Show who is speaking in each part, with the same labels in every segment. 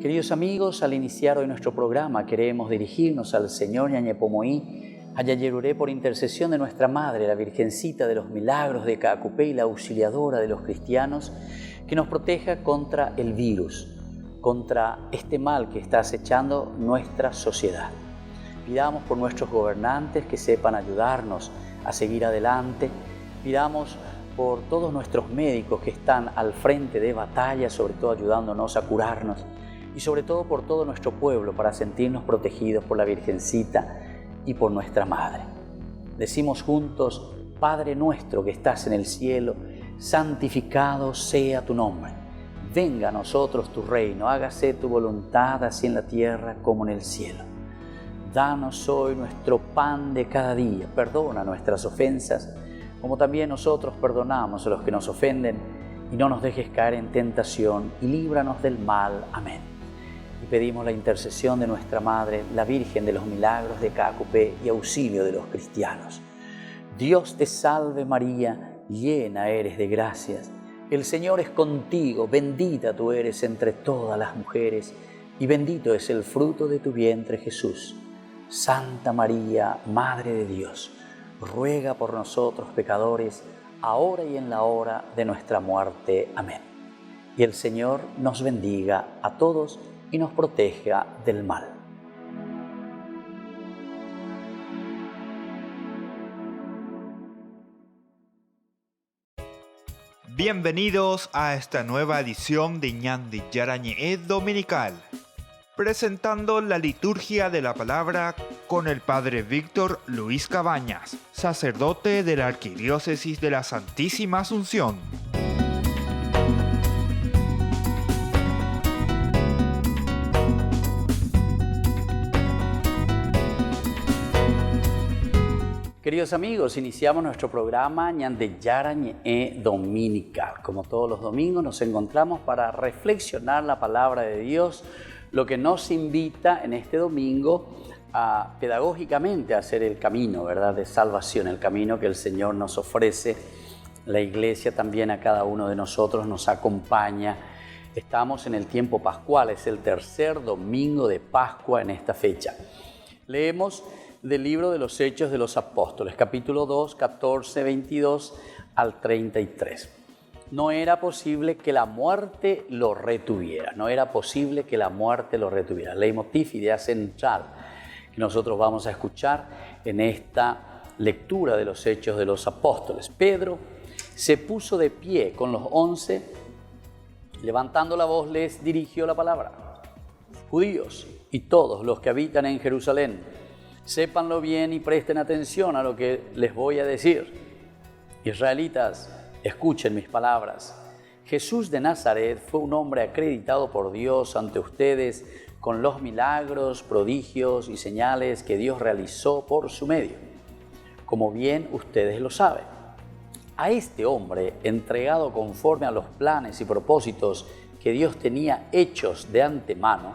Speaker 1: Queridos amigos, al iniciar hoy nuestro programa queremos dirigirnos al Señor Ñañepomoí, Ayayeruré, por intercesión de nuestra Madre, la Virgencita de los Milagros de Caacupé y la auxiliadora de los cristianos, que nos proteja contra el virus, contra este mal que está acechando nuestra sociedad. Pidamos por nuestros gobernantes que sepan ayudarnos a seguir adelante. Pidamos por todos nuestros médicos que están al frente de batalla, sobre todo ayudándonos a curarnos. Y sobre todo por todo nuestro pueblo, para sentirnos protegidos por la Virgencita y por nuestra Madre. Decimos juntos: Padre nuestro que estás en el cielo, santificado sea tu nombre. Venga a nosotros tu reino, hágase tu voluntad, así en la tierra como en el cielo. Danos hoy nuestro pan de cada día, perdona nuestras ofensas, como también nosotros perdonamos a los que nos ofenden, y no nos dejes caer en tentación, y líbranos del mal. Amén. Y pedimos la intercesión de nuestra Madre, la Virgen de los Milagros de Caacupé y auxilio de los cristianos. Dios te salve María, llena eres de gracias. El Señor es contigo, bendita tú eres entre todas las mujeres, y bendito es el fruto de tu vientre Jesús. Santa María, Madre de Dios, ruega por nosotros pecadores, ahora y en la hora de nuestra muerte. Amén. Y el Señor nos bendiga a todos y nos proteja del mal.
Speaker 2: Bienvenidos a esta nueva edición de Ñandi Yarañe Dominical, presentando la liturgia de la palabra con el Padre Víctor Luis Cabañas, sacerdote de la Arquidiócesis de la Santísima Asunción.
Speaker 1: Queridos amigos, iniciamos nuestro programa Ñande Yarañe Dominical. Como todos los domingos nos encontramos para reflexionar la palabra de Dios, lo que nos invita en este domingo a pedagógicamente a hacer el camino, ¿verdad?, de salvación, el camino que el Señor nos ofrece. La Iglesia también a cada uno de nosotros nos acompaña. Estamos en el tiempo pascual, es el tercer domingo de Pascua en esta fecha. Leemos del libro de los Hechos de los Apóstoles, capítulo 2, 14, 22 al 33. No era posible que la muerte lo retuviera, no era posible que la muerte lo retuviera. Leitmotiv, idea central que nosotros vamos a escuchar en esta lectura de los Hechos de los Apóstoles. Pedro se puso de pie con los 11, levantando la voz les dirigió la palabra. Judíos y todos los que habitan en Jerusalén, sépanlo bien y presten atención a lo que les voy a decir. Israelitas, escuchen mis palabras. Jesús de Nazaret fue un hombre acreditado por Dios ante ustedes con los milagros, prodigios y señales que Dios realizó por su medio, como bien ustedes lo saben. A este hombre, entregado conforme a los planes y propósitos que Dios tenía hechos de antemano,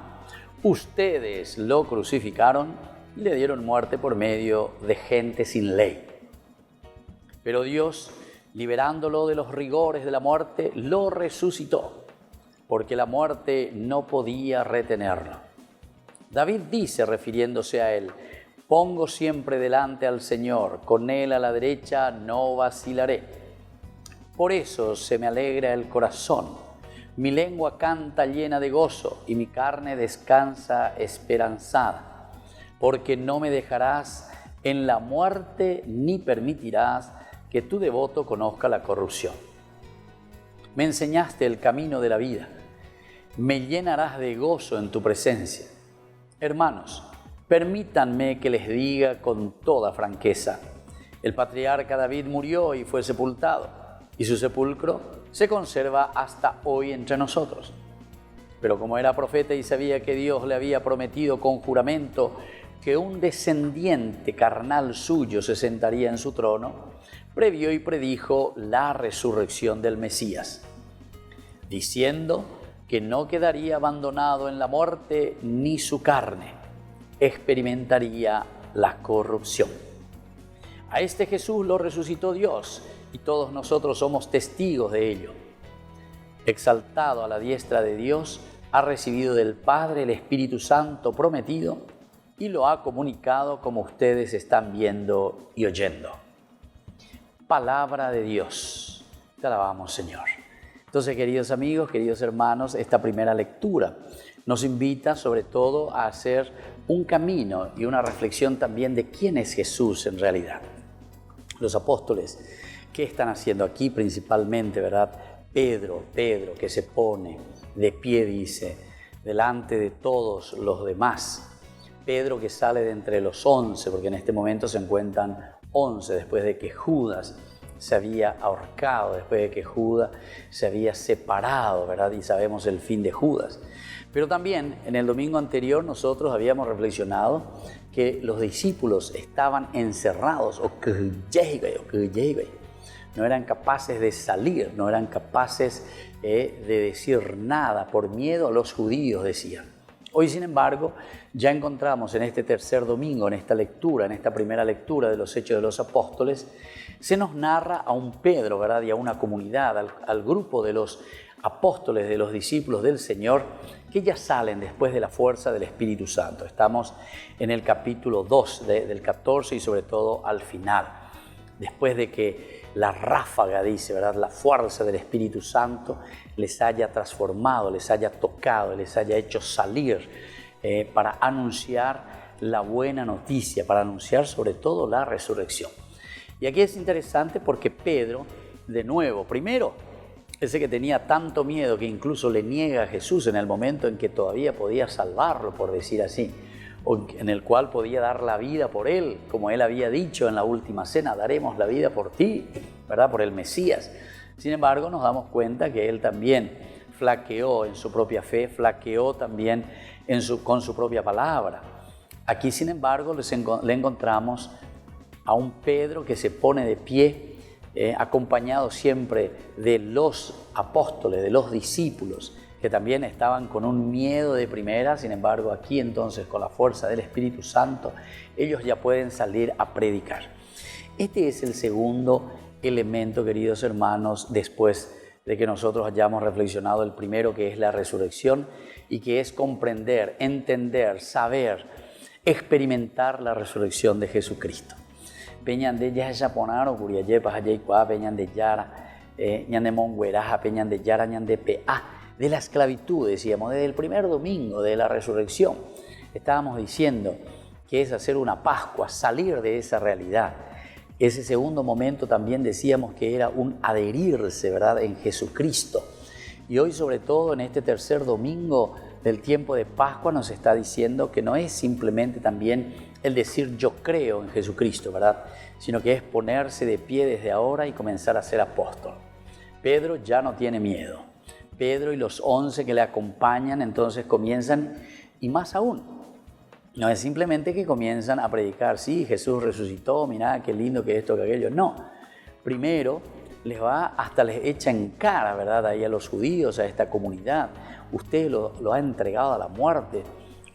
Speaker 1: ustedes lo crucificaron y le dieron muerte por medio de gente sin ley. Pero Dios, liberándolo de los rigores de la muerte, lo resucitó, porque la muerte no podía retenerlo. David dice, refiriéndose a él: pongo siempre delante al Señor, con él a la derecha no vacilaré. Por eso se me alegra el corazón, mi lengua canta llena de gozo y mi carne descansa esperanzada. Porque no me dejarás en la muerte ni permitirás que tu devoto conozca la corrupción. Me enseñaste el camino de la vida, me llenarás de gozo en tu presencia. Hermanos, permítanme que les diga con toda franqueza: el patriarca David murió y fue sepultado, y su sepulcro se conserva hasta hoy entre nosotros. Pero como era profeta y sabía que Dios le había prometido con juramento que un descendiente carnal suyo se sentaría en su trono, previó y predijo la resurrección del Mesías, diciendo que no quedaría abandonado en la muerte, ni su carne experimentaría la corrupción. A este Jesús lo resucitó Dios y todos nosotros somos testigos de ello. Exaltado a la diestra de Dios, ha recibido del Padre el Espíritu Santo prometido y lo ha comunicado como ustedes están viendo y oyendo. Palabra de Dios. Te alabamos, Señor. Entonces, queridos amigos, queridos hermanos, esta primera lectura nos invita sobre todo a hacer un camino y una reflexión también de quién es Jesús en realidad. Los apóstoles, ¿qué están haciendo aquí principalmente, verdad? Pedro que se pone de pie, dice, delante de todos los demás. Pedro que sale de entre los 11, porque en este momento se encuentran 11 después de que Judas se había ahorcado, después de que Judas se había separado, ¿verdad? Y sabemos el fin de Judas. Pero también en el domingo anterior nosotros habíamos reflexionado que los discípulos estaban encerrados, no eran capaces de salir, no eran capaces de decir nada por miedo a los judíos, decían. Hoy, sin embargo, ya encontramos en este tercer domingo, en esta lectura, en esta primera lectura de los Hechos de los Apóstoles, se nos narra a un Pedro, ¿verdad? Y a una comunidad, al grupo de los apóstoles, de los discípulos del Señor, que ya salen después de la fuerza del Espíritu Santo. Estamos en el capítulo 2 del 14 y sobre todo al final, después de que la ráfaga, dice, ¿verdad? La fuerza del Espíritu Santo les haya transformado, les haya tocado, les haya hecho salir para anunciar la buena noticia, para anunciar sobre todo la resurrección. Y aquí es interesante porque Pedro, de nuevo, primero, ese que tenía tanto miedo que incluso le niega a Jesús en el momento en que todavía podía salvarlo, por decir así, o en el cual podía dar la vida por él, como él había dicho en la última cena, daremos la vida por ti, ¿verdad? Por el Mesías. Sin embargo, nos damos cuenta que él también flaqueó en su propia fe, flaqueó también con su propia palabra. Aquí, sin embargo, le encontramos a un Pedro que se pone de pie, acompañado siempre de los apóstoles, de los discípulos, que también estaban con un miedo de primera. Sin embargo, aquí entonces, con la fuerza del Espíritu Santo, ellos ya pueden salir a predicar. Este es el segundo elemento, queridos hermanos, después de que nosotros hayamos reflexionado el primero, que es la resurrección, y que es comprender, entender, saber, experimentar la resurrección de Jesucristo. Peñan de ya ponaro curiayepas ayaycua peñan de yara ñan de mongueraja peñan de yara ñan de pa de la esclavitud, decíamos desde el primer domingo de la resurrección. Estábamos diciendo que es hacer una Pascua, salir de esa realidad. Ese segundo momento también decíamos que era un adherirse, ¿verdad?, en Jesucristo. Y hoy, sobre todo en este tercer domingo del tiempo de Pascua, nos está diciendo que no es simplemente también el decir yo creo en Jesucristo, ¿verdad?, sino que es ponerse de pie desde ahora y comenzar a ser apóstol. Pedro ya no tiene miedo. Pedro y los 11 que le acompañan entonces comienzan, y más aún, no es simplemente que comienzan a predicar, sí, Jesús resucitó, mirá qué lindo que esto, que aquello, no. Primero hasta les echa en cara, ¿verdad?, ahí a los judíos, a esta comunidad. Ustedes lo han entregado a la muerte,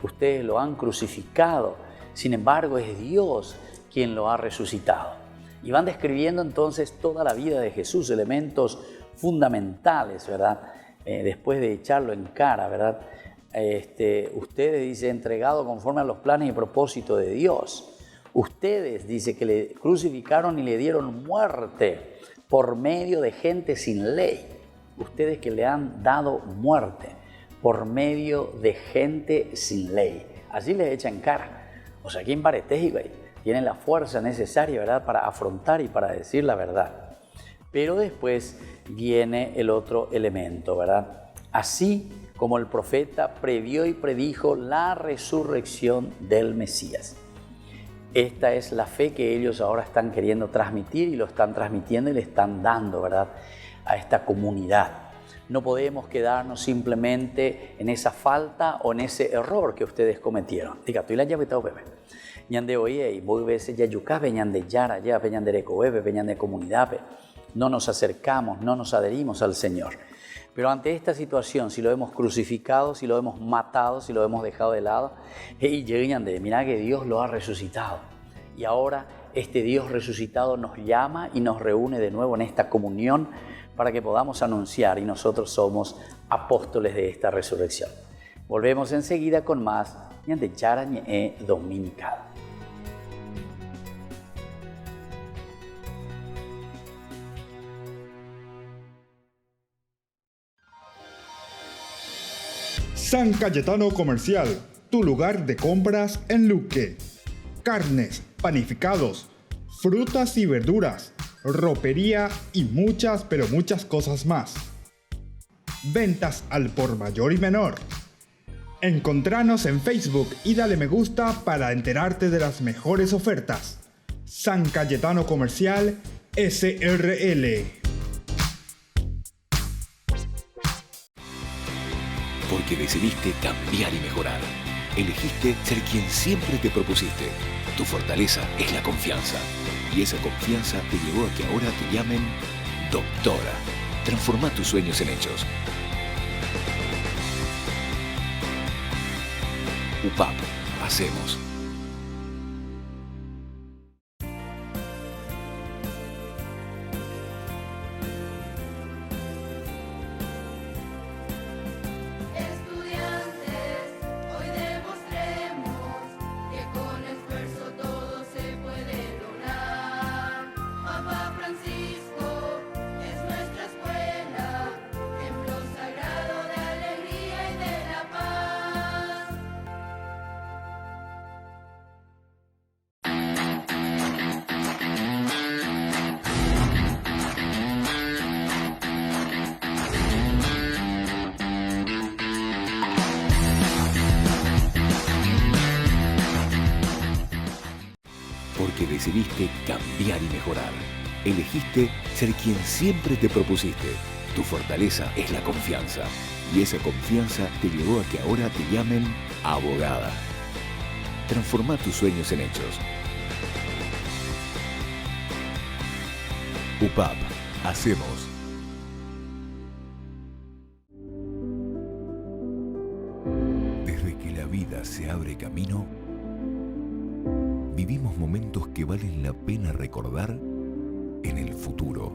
Speaker 1: ustedes lo han crucificado, sin embargo es Dios quien lo ha resucitado. Y van describiendo entonces toda la vida de Jesús, elementos fundamentales, ¿verdad?, después de echarlo en cara, ¿verdad? Ustedes, dice, entregado conforme a los planes y propósitos de Dios. Ustedes, dice, que le crucificaron y le dieron muerte por medio de gente sin ley. Ustedes que le han dado muerte por medio de gente sin ley. Así les echa en cara. O sea, ¿quién parece? Tienen la fuerza necesaria, ¿verdad?, para afrontar y para decir la verdad. Pero después viene el otro elemento, ¿verdad? Así como el profeta previó y predijo la resurrección del Mesías. Esta es la fe que ellos ahora están queriendo transmitir y lo están transmitiendo y le están dando, ¿verdad?, a esta comunidad. No podemos quedarnos simplemente en esa falta o en ese error que ustedes cometieron. Diga, tú y la llave, bebé. Ñande oye, y muy veces ya yucabe, ñande yara, ya peñan de recobebe, peñan de comunidad. No nos acercamos, no nos adherimos al Señor. Pero ante esta situación, si lo hemos crucificado, si lo hemos matado, si lo hemos dejado de lado, mira que Dios lo ha resucitado. Y ahora este Dios resucitado nos llama y nos reúne de nuevo en esta comunión para que podamos anunciar, y nosotros somos apóstoles de esta resurrección. Volvemos enseguida con más Ñande Yara Ñe Dominical.
Speaker 2: San Cayetano Comercial, tu lugar de compras en Luque. Carnes, panificados, frutas y verduras, ropería y muchas, pero muchas cosas más. Ventas al por mayor y menor. Encontranos en Facebook y dale me gusta para enterarte de las mejores ofertas. San Cayetano Comercial, SRL.
Speaker 3: Porque decidiste cambiar y mejorar. Elegiste ser quien siempre te propusiste. Tu fortaleza es la confianza. Y esa confianza te llevó a que ahora te llamen doctora. Transforma tus sueños en hechos. UPAP. Hacemos. Porque decidiste cambiar y mejorar. Elegiste ser quien siempre te propusiste. Tu fortaleza es la confianza. Y esa confianza te llevó a que ahora te llamen abogada. Transforma tus sueños en hechos. UPAP. Hacemos. Desde que la vida se abre camino, vivimos momentos que valen la pena recordar en el futuro.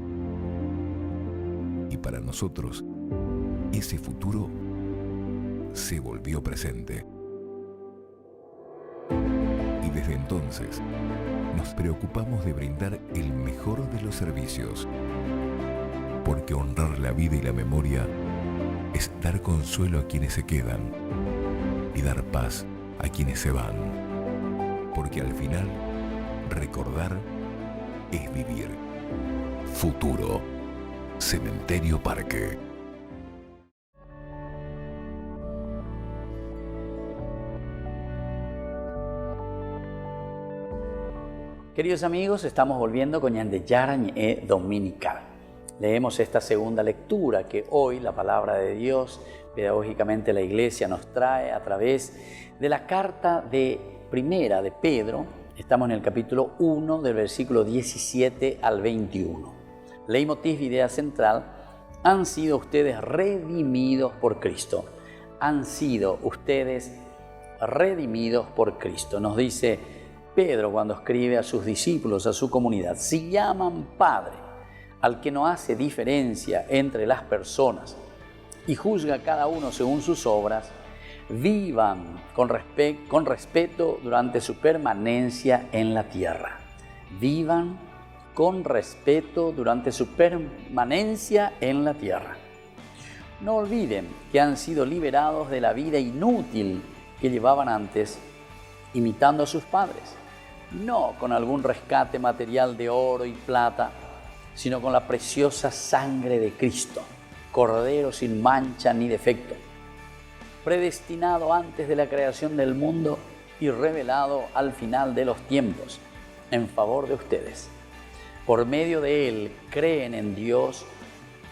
Speaker 3: Y para nosotros, ese futuro se volvió presente. Y desde entonces, nos preocupamos de brindar el mejor de los servicios. Porque honrar la vida y la memoria es dar consuelo a quienes se quedan y dar paz a quienes se van. Porque al final, recordar es vivir. Futuro. Cementerio Parque.
Speaker 1: Queridos amigos, estamos volviendo con Ñande Yara Ñe Dominical. Leemos esta segunda lectura que hoy la palabra de Dios, pedagógicamente la Iglesia nos trae a través de la carta de Primera de Pedro. Estamos en el capítulo 1 del versículo 17 al 21. Leitmotiv, idea central: han sido ustedes redimidos por Cristo. Han sido ustedes redimidos por Cristo. Nos dice Pedro cuando escribe a sus discípulos, a su comunidad: si llaman Padre al que no hace diferencia entre las personas y juzga a cada uno según sus obras, vivan con respeto durante su permanencia en la tierra. Vivan con respeto durante su permanencia en la tierra. No olviden que han sido liberados de la vida inútil que llevaban antes, imitando a sus padres, no con algún rescate material de oro y plata, sino con la preciosa sangre de Cristo, Cordero sin mancha ni defecto, predestinado antes de la creación del mundo y revelado al final de los tiempos en favor de ustedes. Por medio de Él creen en Dios,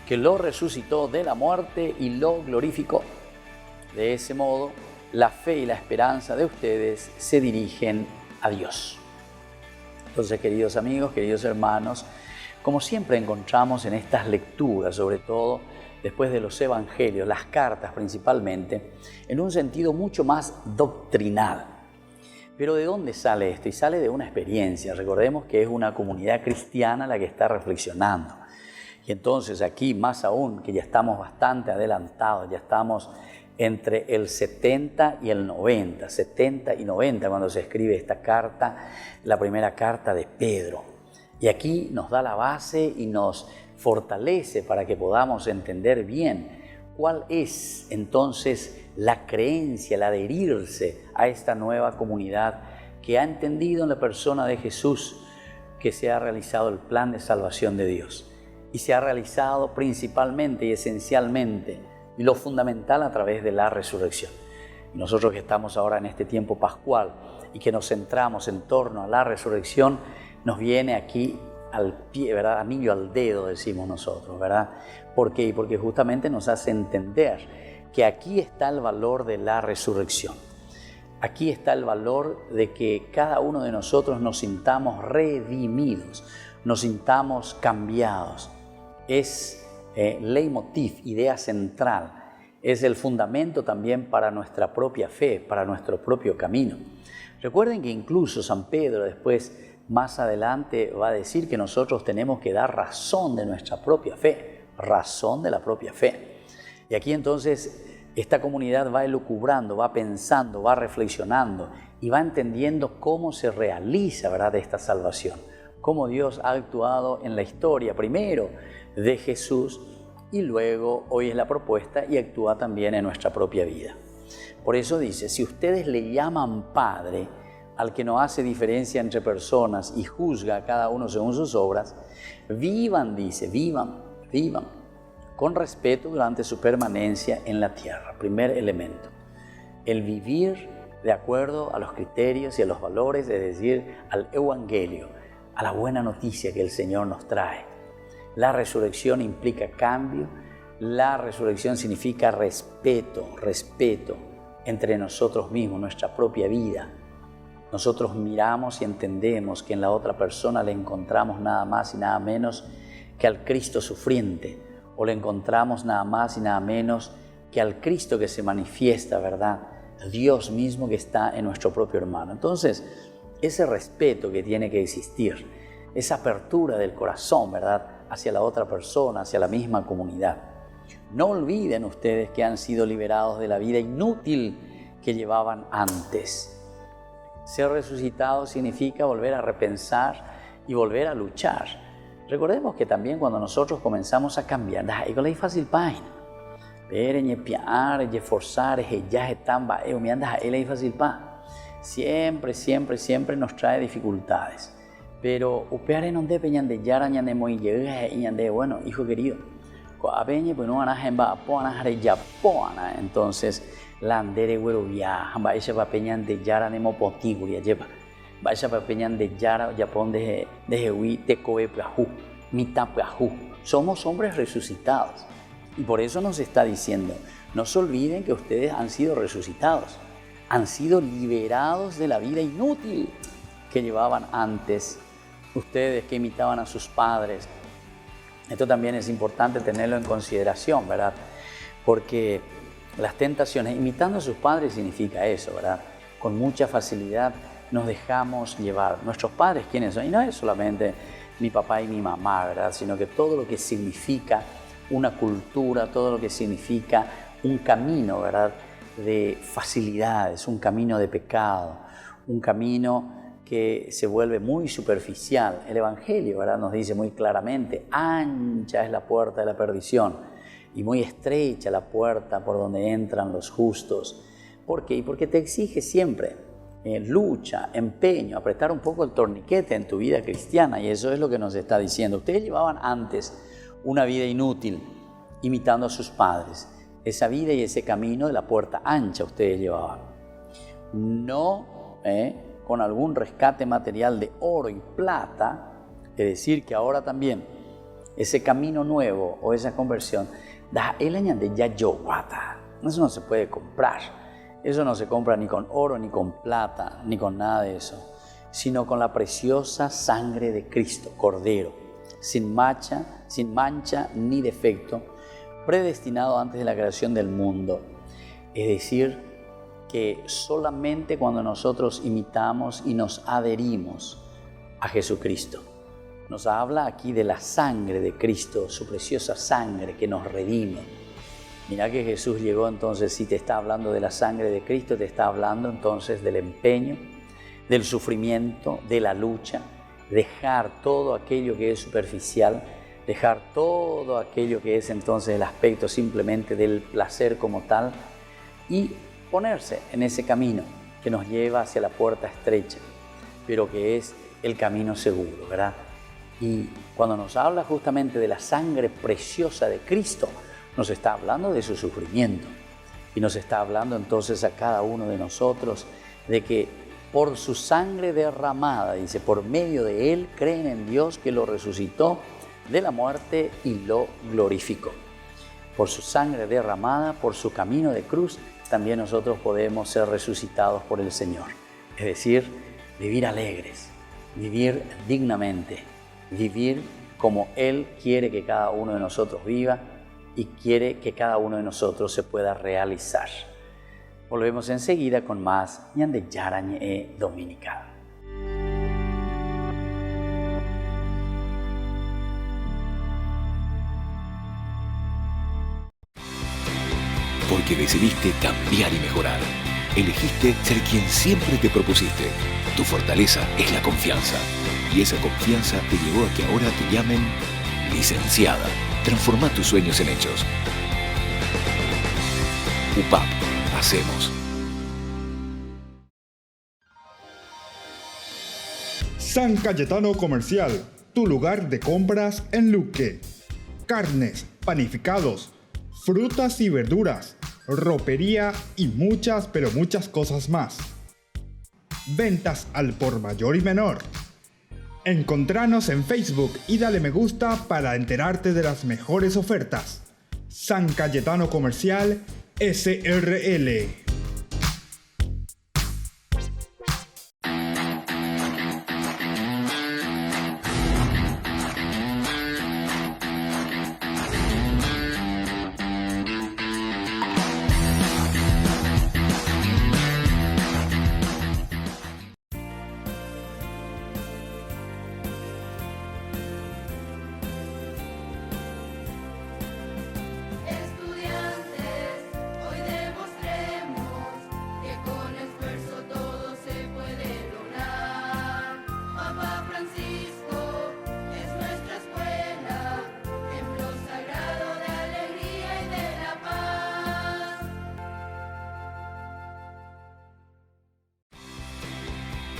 Speaker 1: que lo resucitó de la muerte y lo glorificó. De ese modo, la fe y la esperanza de ustedes se dirigen a Dios. Entonces, queridos amigos, queridos hermanos, como siempre encontramos en estas lecturas, sobre todo después de los evangelios, las cartas principalmente, en un sentido mucho más doctrinal. Pero ¿de dónde sale esto? Y sale de una experiencia. Recordemos que es una comunidad cristiana la que está reflexionando. Y entonces aquí, más aún, que ya estamos bastante adelantados, ya estamos entre el 70 y el 90, 70 y 90 cuando se escribe esta carta, la primera carta de Pedro. Y aquí nos da la base y nos fortalece para que podamos entender bien cuál es entonces la creencia, el adherirse a esta nueva comunidad que ha entendido en la persona de Jesús que se ha realizado el plan de salvación de Dios. Y se ha realizado principalmente y esencialmente y lo fundamental a través de la resurrección. Nosotros que estamos ahora en este tiempo pascual y que nos centramos en torno a la resurrección, nos viene aquí al pie, ¿verdad? Anillo al dedo, decimos nosotros, ¿verdad? ¿Por qué? Porque justamente nos hace entender que aquí está el valor de la resurrección. Aquí está el valor de que cada uno de nosotros nos sintamos redimidos, nos sintamos cambiados. Es leitmotiv, idea central, es el fundamento también para nuestra propia fe, para nuestro propio camino. Recuerden que incluso San Pedro después, más adelante, va a decir que nosotros tenemos que dar razón de nuestra propia fe, razón de la propia fe. Y aquí entonces esta comunidad va elucubrando, va pensando, va reflexionando y va entendiendo cómo se realiza, ¿verdad?, esta salvación, cómo Dios ha actuado en la historia, primero de Jesús y luego hoy es la propuesta y actúa también en nuestra propia vida. Por eso dice, si ustedes le llaman Padre al que no hace diferencia entre personas y juzga a cada uno según sus obras, vivan, dice, vivan con respeto durante su permanencia en la tierra. Primer elemento, el vivir de acuerdo a los criterios y a los valores, es decir, al evangelio, a la buena noticia que el Señor nos trae. La resurrección implica cambio, la resurrección significa respeto entre nosotros mismos, nuestra propia vida. Nosotros miramos y entendemos que en la otra persona le encontramos nada más y nada menos que al Cristo sufriente, o le encontramos nada más y nada menos que al Cristo que se manifiesta, ¿verdad? Dios mismo que está en nuestro propio hermano. Entonces, ese respeto que tiene que existir, esa apertura del corazón, ¿verdad?, hacia la otra persona, hacia la misma comunidad. No olviden ustedes que han sido liberados de la vida inútil que llevaban antes. Ser resucitado significa volver a repensar y volver a luchar. Recordemos que también cuando nosotros comenzamos a cambiar, es fácil pain. Pero piar, esforzar, ya están es fácil pa. Siempre nos trae dificultades. Pero upeare no debe ñande yara ñande muy llega y ñande, bueno, hijo querido, coapeñe pues no anaje en bapona jare yapona, entonces la andere güero viaja, va ese papeñan de yara nemo potiguria lleva, va ese papeñan de yara yapón de jehui te coe plajú, mitad plajú. Somos hombres resucitados y por eso nos está diciendo, no se olviden que ustedes han sido resucitados, han sido liberados de la vida inútil que llevaban antes. Ustedes que imitaban a sus padres. Esto también es importante tenerlo en consideración, ¿verdad? Porque las tentaciones, imitando a sus padres significa eso, ¿verdad? Con mucha facilidad nos dejamos llevar. Nuestros padres, ¿quiénes son? Y no es solamente mi papá y mi mamá, ¿verdad? Sino que todo lo que significa una cultura, todo lo que significa un camino, ¿verdad?, de facilidades, un camino de pecado, un camino que se vuelve muy superficial. El Evangelio, ¿verdad?, nos dice muy claramente, ancha es la puerta de la perdición y muy estrecha la puerta por donde entran los justos. ¿Por qué? Porque te exige siempre lucha, empeño, apretar un poco el torniquete en tu vida cristiana, y eso es lo que nos está diciendo. Ustedes llevaban antes una vida inútil, imitando a sus padres. Esa vida y ese camino de la puerta ancha ustedes llevaban. No con algún rescate material de oro y plata, es decir, que ahora también ese camino nuevo o esa conversión, eso no se puede comprar, eso no se compra ni con oro, ni con plata, ni con nada de eso, sino con la preciosa sangre de Cristo, Cordero, sin mancha ni defecto, predestinado antes de la creación del mundo, es decir, que solamente cuando nosotros imitamos y nos adherimos a Jesucristo. Nos habla aquí de la sangre de Cristo, su preciosa sangre que nos redime. Mirá que Jesús llegó entonces, si te está hablando de la sangre de Cristo, te está hablando entonces del empeño, del sufrimiento, de la lucha, dejar todo aquello que es superficial, dejar todo aquello que es entonces el aspecto simplemente del placer como tal y ponerse en ese camino que nos lleva hacia la puerta estrecha, pero que es el camino seguro, ¿verdad? Y cuando nos habla justamente de la sangre preciosa de Cristo, nos está hablando de su sufrimiento y nos está hablando entonces a cada uno de nosotros de que por su sangre derramada, dice, por medio de Él creen en Dios que lo resucitó de la muerte y lo glorificó. Por su sangre derramada, por su camino de cruz, también nosotros podemos ser resucitados por el Señor. Es decir, vivir alegres, vivir dignamente, vivir como Él quiere que cada uno de nosotros viva y quiere que cada uno de nosotros se pueda realizar. Volvemos enseguida con más Ñande Yarañe Dominical.
Speaker 3: Porque decidiste cambiar y mejorar. Elegiste ser quien siempre te propusiste. Tu fortaleza es la confianza. Y esa confianza te llevó a que ahora te llamen licenciada. Transforma tus sueños en hechos. UPAP. Hacemos.
Speaker 2: San Cayetano Comercial, tu lugar de compras en Luque. Carnes, panificados, frutas y verduras, ropería y muchas, pero muchas cosas más. Ventas al por mayor y menor. Encontranos en Facebook y dale me gusta para enterarte de las mejores ofertas. San Cayetano Comercial SRL.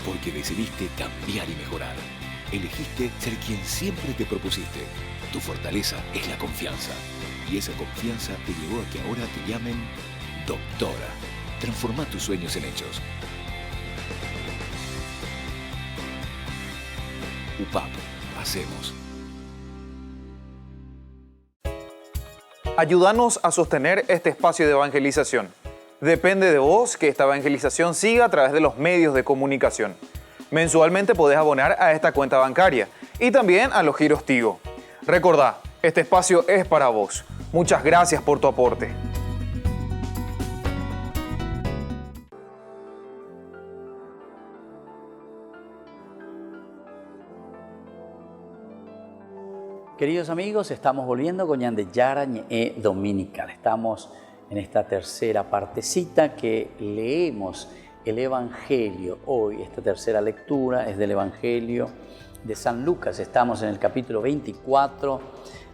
Speaker 3: Porque decidiste cambiar y mejorar. Elegiste ser quien siempre te propusiste. Tu fortaleza es la confianza. Y esa confianza te llevó a que ahora te llamen doctora. Transforma tus sueños en hechos. UPAP. Hacemos.
Speaker 4: Ayúdanos a sostener este espacio de evangelización. Depende de vos que esta evangelización siga a través de los medios de comunicación. Mensualmente podés abonar a esta cuenta bancaria y también a los giros Tigo. Recordá, este espacio es para vos. Muchas gracias por tu aporte.
Speaker 1: Queridos amigos, estamos volviendo con Ñande Yarañe Dominical. Estamos en esta tercera partecita que leemos el Evangelio. Hoy esta tercera lectura es del Evangelio de San Lucas. Estamos en el capítulo 24,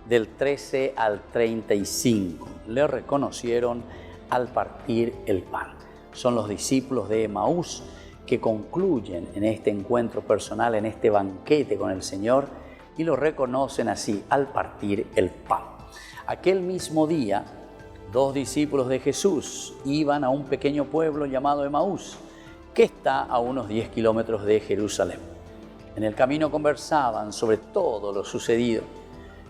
Speaker 1: del 13 al 35. Le reconocieron al partir el pan. Son los discípulos de Emaús que concluyen en este encuentro personal, en este banquete con el Señor, y lo reconocen así, al partir el pan. Aquel mismo día, dos discípulos de Jesús iban a un pequeño pueblo llamado Emaús, que está a unos 10 kilómetros de Jerusalén. En el camino conversaban sobre todo lo sucedido.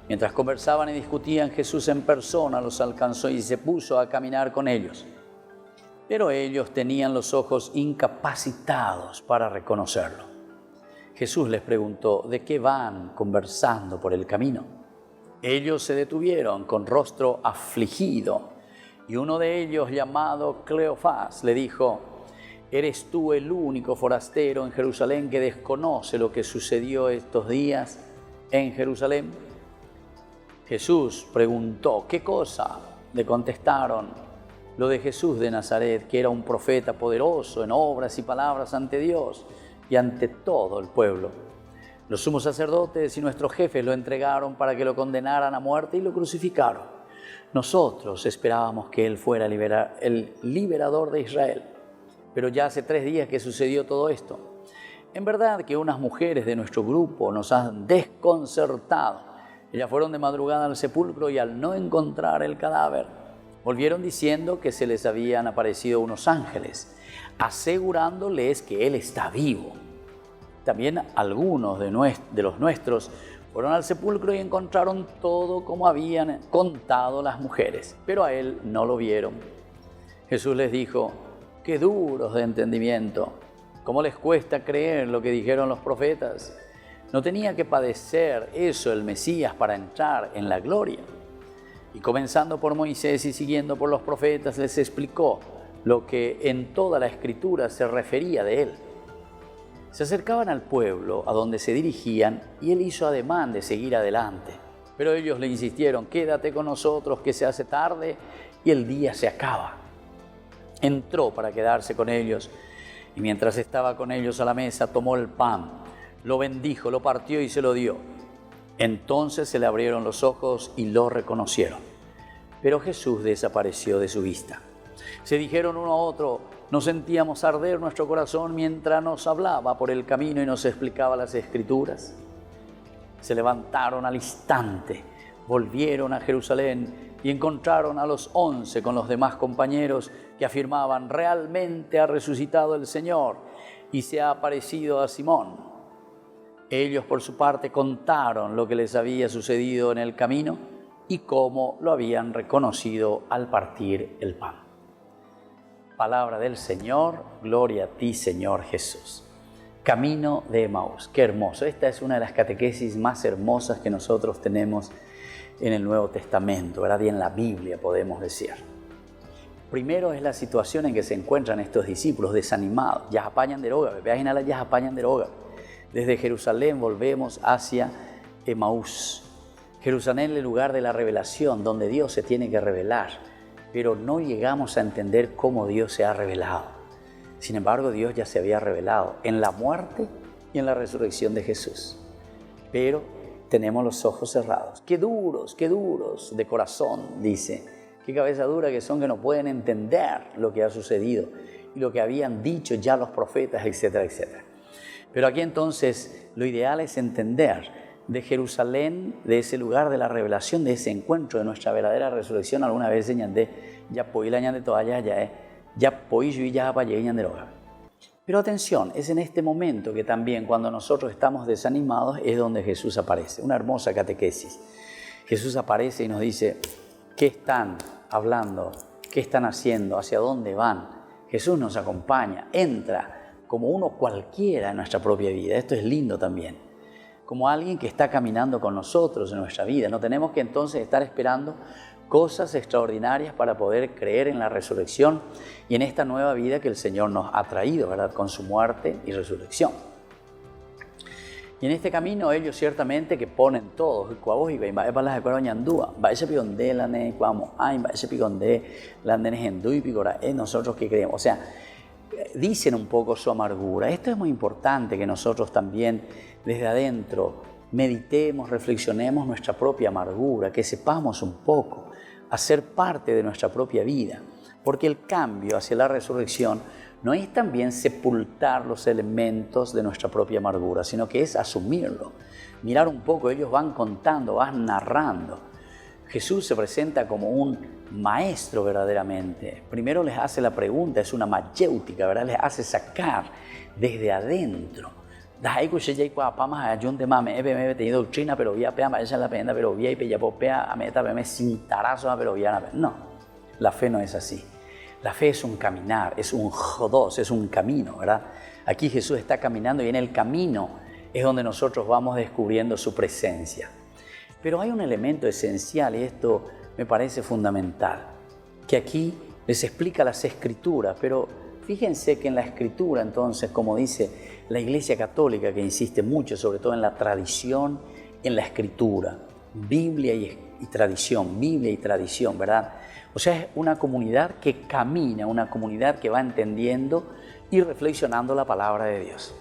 Speaker 1: Mientras conversaban y discutían, Jesús en persona los alcanzó y se puso a caminar con ellos. Pero ellos tenían los ojos incapacitados para reconocerlo. Jesús les preguntó, ¿de qué van conversando por el camino? Ellos se detuvieron con rostro afligido Y uno de ellos, llamado Cleofás, le dijo: ¿eres tú el único forastero en Jerusalén que desconoce lo que sucedió estos días en Jerusalén? Jesús preguntó: ¿qué cosa? Le contestaron: lo de Jesús de Nazaret, que era un profeta poderoso en obras y palabras ante Dios y ante todo el pueblo. Los sumos sacerdotes y nuestros jefes lo entregaron para que lo condenaran a muerte y lo crucificaron. Nosotros esperábamos que Él fuera el liberador de Israel, pero ya hace 3 días que sucedió todo esto. En verdad que unas mujeres de nuestro grupo nos han desconcertado. Ellas fueron de madrugada al sepulcro y al no encontrar el cadáver, volvieron diciendo que se les habían aparecido unos ángeles, asegurándoles que Él está vivo. También algunos de los nuestros fueron al sepulcro y encontraron todo como habían contado las mujeres, pero a Él no lo vieron. Jesús les dijo: qué duros de entendimiento, ¿cómo les cuesta creer lo que dijeron los profetas? ¿No tenía que padecer eso el Mesías para entrar en la gloria? Y comenzando por Moisés y siguiendo por los profetas, les explicó lo que en toda la Escritura se refería de Él. Se acercaban al pueblo a donde se dirigían y Él hizo ademán de seguir adelante. Pero ellos le insistieron: quédate con nosotros, que se hace tarde y el día se acaba. Entró para quedarse con ellos y mientras estaba con ellos a la mesa, tomó el pan, lo bendijo, lo partió y se lo dio. Entonces se le abrieron los ojos y lo reconocieron. Pero Jesús desapareció de su vista. Se dijeron uno a otro: ¿no sentíamos arder nuestro corazón mientras nos hablaba por el camino y nos explicaba las Escrituras? Se levantaron al instante, volvieron a Jerusalén y encontraron a los 11 con los demás compañeros que afirmaban: realmente ha resucitado el Señor y se ha aparecido a Simón. Ellos, por su parte, contaron lo que les había sucedido en el camino y cómo lo habían reconocido al partir el pan. Palabra del Señor, gloria a ti, Señor Jesús. Camino de Emaús, qué hermoso. Esta es una de las catequesis más hermosas que nosotros tenemos en el Nuevo Testamento, ¿verdad? Y en la Biblia, podemos decir. Primero es la situación en que se encuentran estos discípulos desanimados. Ya apañan droga, ya apañan droga. Desde Jerusalén volvemos hacia Emaús. Jerusalén es el lugar de la revelación, donde Dios se tiene que revelar, pero no llegamos a entender cómo Dios se ha revelado. Sin embargo, Dios ya se había revelado en la muerte y en la resurrección de Jesús. Pero tenemos los ojos cerrados. Qué duros de corazón, dice. Qué cabeza dura que son, que no pueden entender lo que ha sucedido y lo que habían dicho ya los profetas, etcétera, etcétera. Pero aquí entonces lo ideal es entender de Jerusalén, de ese lugar de la revelación, de ese encuentro de nuestra verdadera resurrección. Alguna vez ya podí la ñande toalla ya podí y ya para llegar ñande roga. Pero atención, es en este momento que también cuando nosotros estamos desanimados es donde Jesús aparece. Una hermosa catequesis. Jesús aparece y nos dice: ¿qué están hablando? ¿Qué están haciendo? ¿Hacia dónde van? Jesús nos acompaña, entra como uno cualquiera en nuestra propia vida. Esto es lindo también. Como alguien que está caminando con nosotros en nuestra vida. No tenemos que entonces estar esperando cosas extraordinarias para poder creer en la resurrección y en esta nueva vida que el Señor nos ha traído, ¿verdad? Con su muerte y resurrección. Y en este camino ellos ciertamente que ponen todos, nosotros que creemos. O sea, dicen un poco su amargura. Esto es muy importante, que nosotros también desde adentro meditemos, reflexionemos nuestra propia amargura, que sepamos un poco hacer parte de nuestra propia vida, porque el cambio hacia la resurrección no es también sepultar los elementos de nuestra propia amargura, sino que es asumirlo, mirar un poco. Ellos van contando, van narrando. Jesús se presenta como un maestro verdaderamente. Primero les hace la pregunta, es una mayéutica, ¿verdad? Les hace sacar desde adentro. Doctrina, pero no, la fe no es así. La fe es un caminar, es un jodos, es un camino, ¿verdad? Aquí Jesús está caminando y en el camino es donde nosotros vamos descubriendo su presencia. Pero hay un elemento esencial y esto me parece fundamental, que aquí les explica las Escrituras, pero fíjense que en la Escritura, entonces, como dice la Iglesia Católica, que insiste mucho, sobre todo en la tradición, en la Escritura, Biblia y tradición, ¿verdad? O sea, es una comunidad que camina, una comunidad que va entendiendo y reflexionando la palabra de Dios.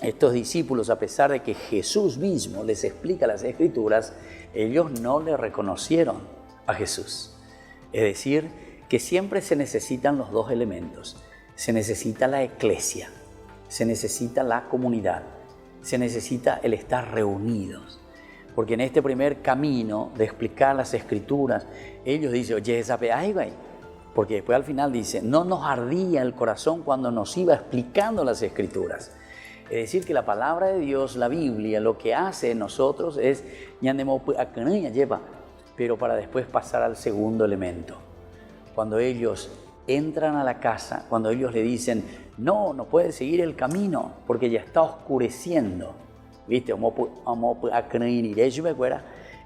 Speaker 1: Estos discípulos, a pesar de que Jesús mismo les explica las Escrituras, ellos no le reconocieron a Jesús. Es decir, que siempre se necesitan los dos elementos. Se necesita la eclesia, se necesita la comunidad, se necesita el estar reunidos. Porque en este primer camino de explicar las Escrituras, ellos dicen, oye, esa peaibai. Porque después al final dice, no nos ardía el corazón cuando nos iba explicando las Escrituras. Es decir, que la palabra de Dios, la Biblia, lo que hace en nosotros es, pero para después pasar al segundo elemento. Cuando ellos entran a la casa, cuando ellos le dicen, no puede seguir el camino porque ya está oscureciendo. ¿Viste?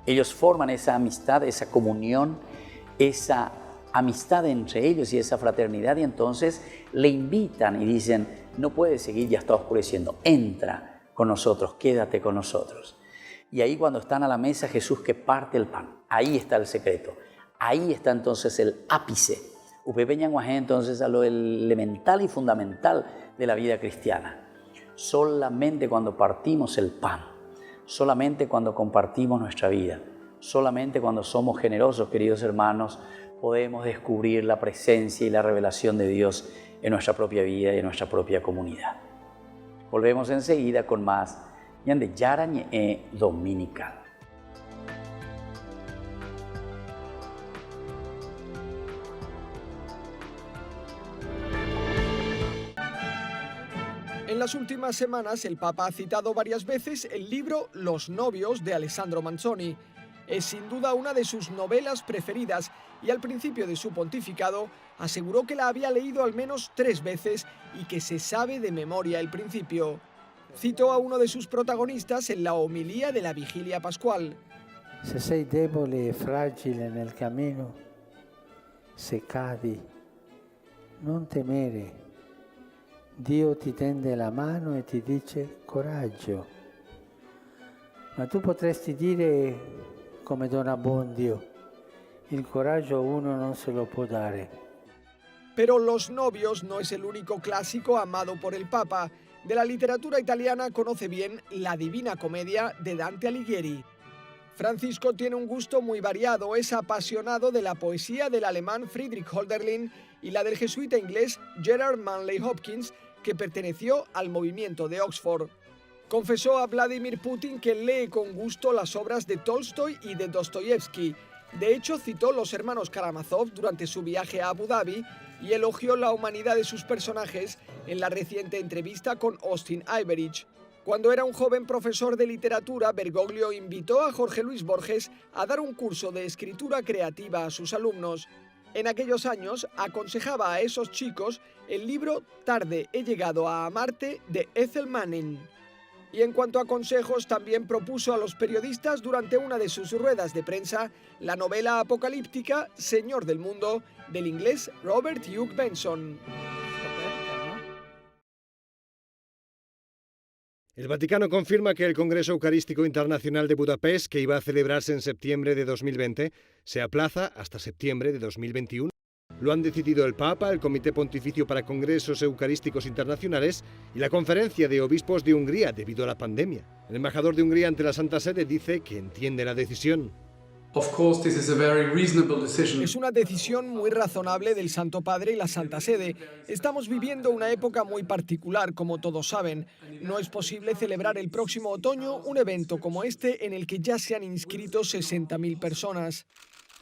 Speaker 1: Ellos forman esa amistad, esa comunión, esa amistad entre ellos y esa fraternidad, y entonces le invitan y dicen, no puedes seguir, ya está oscureciendo, entra con nosotros, quédate con nosotros. Y ahí cuando están a la mesa, Jesús que parte el pan, ahí está el secreto, ahí está entonces el ápice. Entonces a lo elemental y fundamental de la vida cristiana. Solamente cuando partimos el pan, solamente cuando compartimos nuestra vida, solamente cuando somos generosos, queridos hermanos, podemos descubrir la presencia y la revelación de Dios en nuestra propia vida y en nuestra propia comunidad. Volvemos enseguida con más Ñande Yarañe Dominical.
Speaker 5: En las últimas semanas, el Papa ha citado varias veces el libro Los novios de Alessandro Manzoni. Es sin duda una de sus novelas preferidas y al principio de su pontificado aseguró que la había leído al menos 3 veces y que se sabe de memoria el principio. Citó a uno de sus protagonistas en la homilía de la Vigilia Pascual.
Speaker 6: Se sei debole e fragile nel cammino, se cadi, non temere. Dio ti tende la mano e ti dice coraggio. Ma tu potresti dire come Don Abbondio, il coraggio a uno non se lo può dare.
Speaker 5: Pero Los novios no es el único clásico amado por el Papa. De la literatura italiana conoce bien La Divina Comedia de Dante Alighieri. Francisco tiene un gusto muy variado, es apasionado de la poesía del alemán Friedrich Hölderlin y la del jesuita inglés Gerard Manley Hopkins, que perteneció al movimiento de Oxford. Confesó a Vladimir Putin que lee con gusto las obras de Tolstoy y de Dostoyevsky. De hecho, citó Los hermanos Karamazov durante su viaje a Abu Dhabi y elogió la humanidad de sus personajes en la reciente entrevista con Austin Iverich. Cuando era un joven profesor de literatura, Bergoglio invitó a Jorge Luis Borges a dar un curso de escritura creativa a sus alumnos. En aquellos años aconsejaba a esos chicos el libro Tarde he llegado a amarte de Ethel Manning. Y en cuanto a consejos, también propuso a los periodistas durante una de sus ruedas de prensa la novela apocalíptica Señor del Mundo del inglés Robert Hugh Benson.
Speaker 7: El Vaticano confirma que el Congreso Eucarístico Internacional de Budapest, que iba a celebrarse en septiembre de 2020, se aplaza hasta septiembre de 2021. Lo han decidido el Papa, el Comité Pontificio para Congresos Eucarísticos Internacionales y la Conferencia de Obispos de Hungría debido a la pandemia. El embajador de Hungría ante la Santa Sede dice que entiende la decisión.
Speaker 5: Es una decisión muy razonable del Santo Padre y la Santa Sede. Estamos viviendo una época muy particular, como todos saben. No es posible celebrar el próximo otoño un evento como este en el que ya se han inscrito 60.000 personas.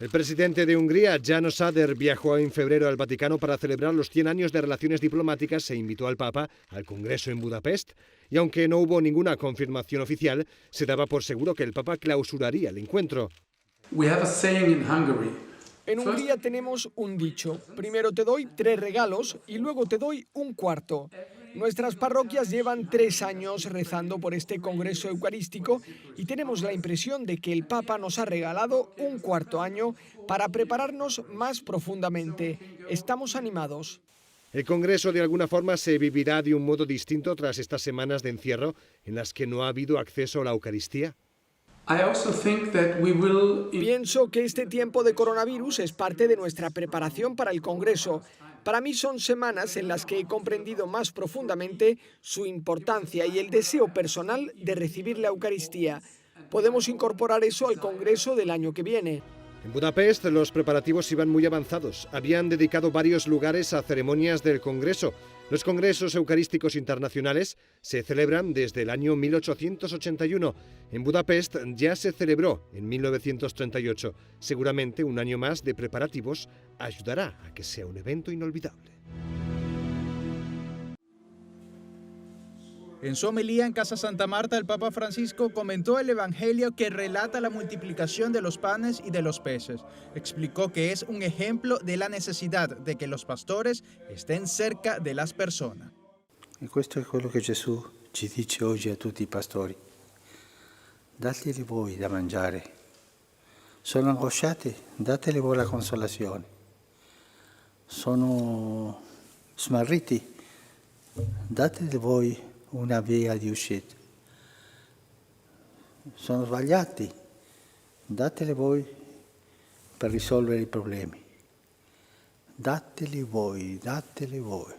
Speaker 7: El presidente de Hungría, János Áder, viajó en febrero al Vaticano para celebrar los 100 años de relaciones diplomáticas e invitó al Papa al Congreso en Budapest. Y aunque no hubo ninguna confirmación oficial, se daba por seguro que el Papa clausuraría el encuentro.
Speaker 5: En Hungría tenemos un dicho: primero te doy 3 regalos y luego te doy un cuarto. Nuestras parroquias llevan 3 años rezando por este Congreso Eucarístico y tenemos la impresión de que el Papa nos ha regalado un cuarto año para prepararnos más profundamente. Estamos animados.
Speaker 7: El Congreso de alguna forma se vivirá de un modo distinto tras estas semanas de encierro en las que no ha habido acceso a la Eucaristía.
Speaker 5: Pienso que este tiempo de coronavirus es parte de nuestra preparación para el Congreso. Para mí son semanas en las que he comprendido más profundamente su importancia y el deseo personal de recibir la Eucaristía. Podemos incorporar eso al Congreso del año que viene.
Speaker 7: En Budapest los preparativos iban muy avanzados. Habían dedicado varios lugares a ceremonias del Congreso. Los Congresos Eucarísticos Internacionales se celebran desde el año 1881. En Budapest ya se celebró en 1938. Seguramente un año más de preparativos ayudará a que sea un evento inolvidable.
Speaker 8: En su homilía en Casa Santa Marta, el Papa Francisco comentó el Evangelio que relata la multiplicación de los panes y de los peces. Explicó que es un ejemplo de la necesidad de que los pastores estén cerca de las personas.
Speaker 6: E questo è quello che Gesù ci dice oggi a tutti i pastori. Dategli voi da mangiare. Sono angosciati, dateli voi la consolazione. Sono smarriti, dateli voi una via di uscita. Sono sbagliati, dateli voi per risolvere i problemi. Dateli voi, dateli voi.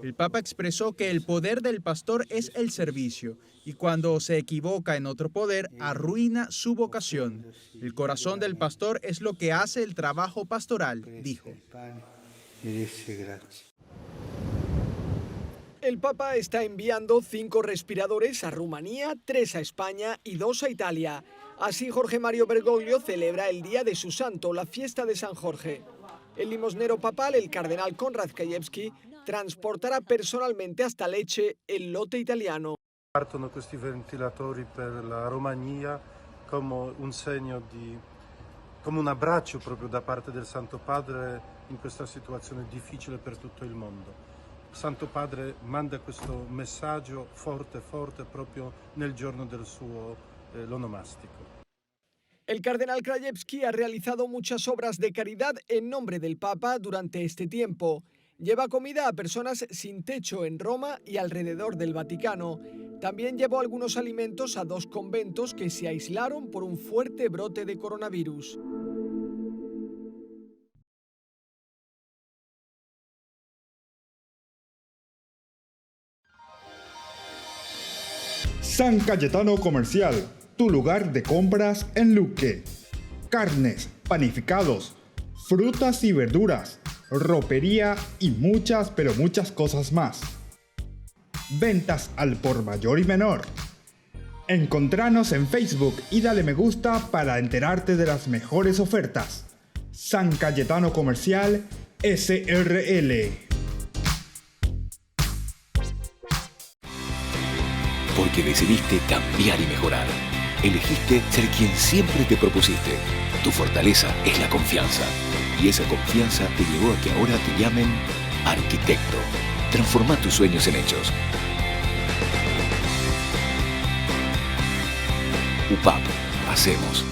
Speaker 8: El Papa expresó que el poder del pastor es el servicio y cuando se equivoca en otro poder, arruina su vocación. El corazón del pastor es lo que hace el trabajo pastoral, dijo.
Speaker 5: El Papa está enviando 5 respiradores a Rumanía, 3 a España y 2 a Italia. Así Jorge Mario Bergoglio celebra el día de su santo, la fiesta de San Jorge. El limosnero papal, el cardenal Konrad Krajewski, transportará personalmente hasta Lecce el lote italiano.
Speaker 9: Partono questi ventilatori per la Romania come un segno come un abbraccio proprio da parte del Santo Padre in questa situazione difficile per tutto il mondo. Santo Padre manda questo messaggio forte proprio nel giorno del suo l'onomastico.
Speaker 5: El cardenal Krajewski ha realizado muchas obras de caridad en nombre del Papa durante este tiempo. Lleva comida a personas sin techo en Roma y alrededor del Vaticano. También llevó algunos alimentos a 2 conventos que se aislaron por un fuerte brote de coronavirus.
Speaker 2: San Cayetano Comercial, tu lugar de compras en Luque. Carnes, panificados, frutas y verduras, ropería y muchas pero muchas cosas más. Ventas al por mayor y menor. Encontranos en Facebook y dale me gusta para enterarte de las mejores ofertas. San Cayetano Comercial SRL.
Speaker 3: Porque decidiste cambiar y mejorar. Elegiste ser quien siempre te propusiste. Tu fortaleza es la confianza. Y esa confianza te llevó a que ahora te llamen arquitecto. Transforma tus sueños en hechos. UPAP. Hacemos.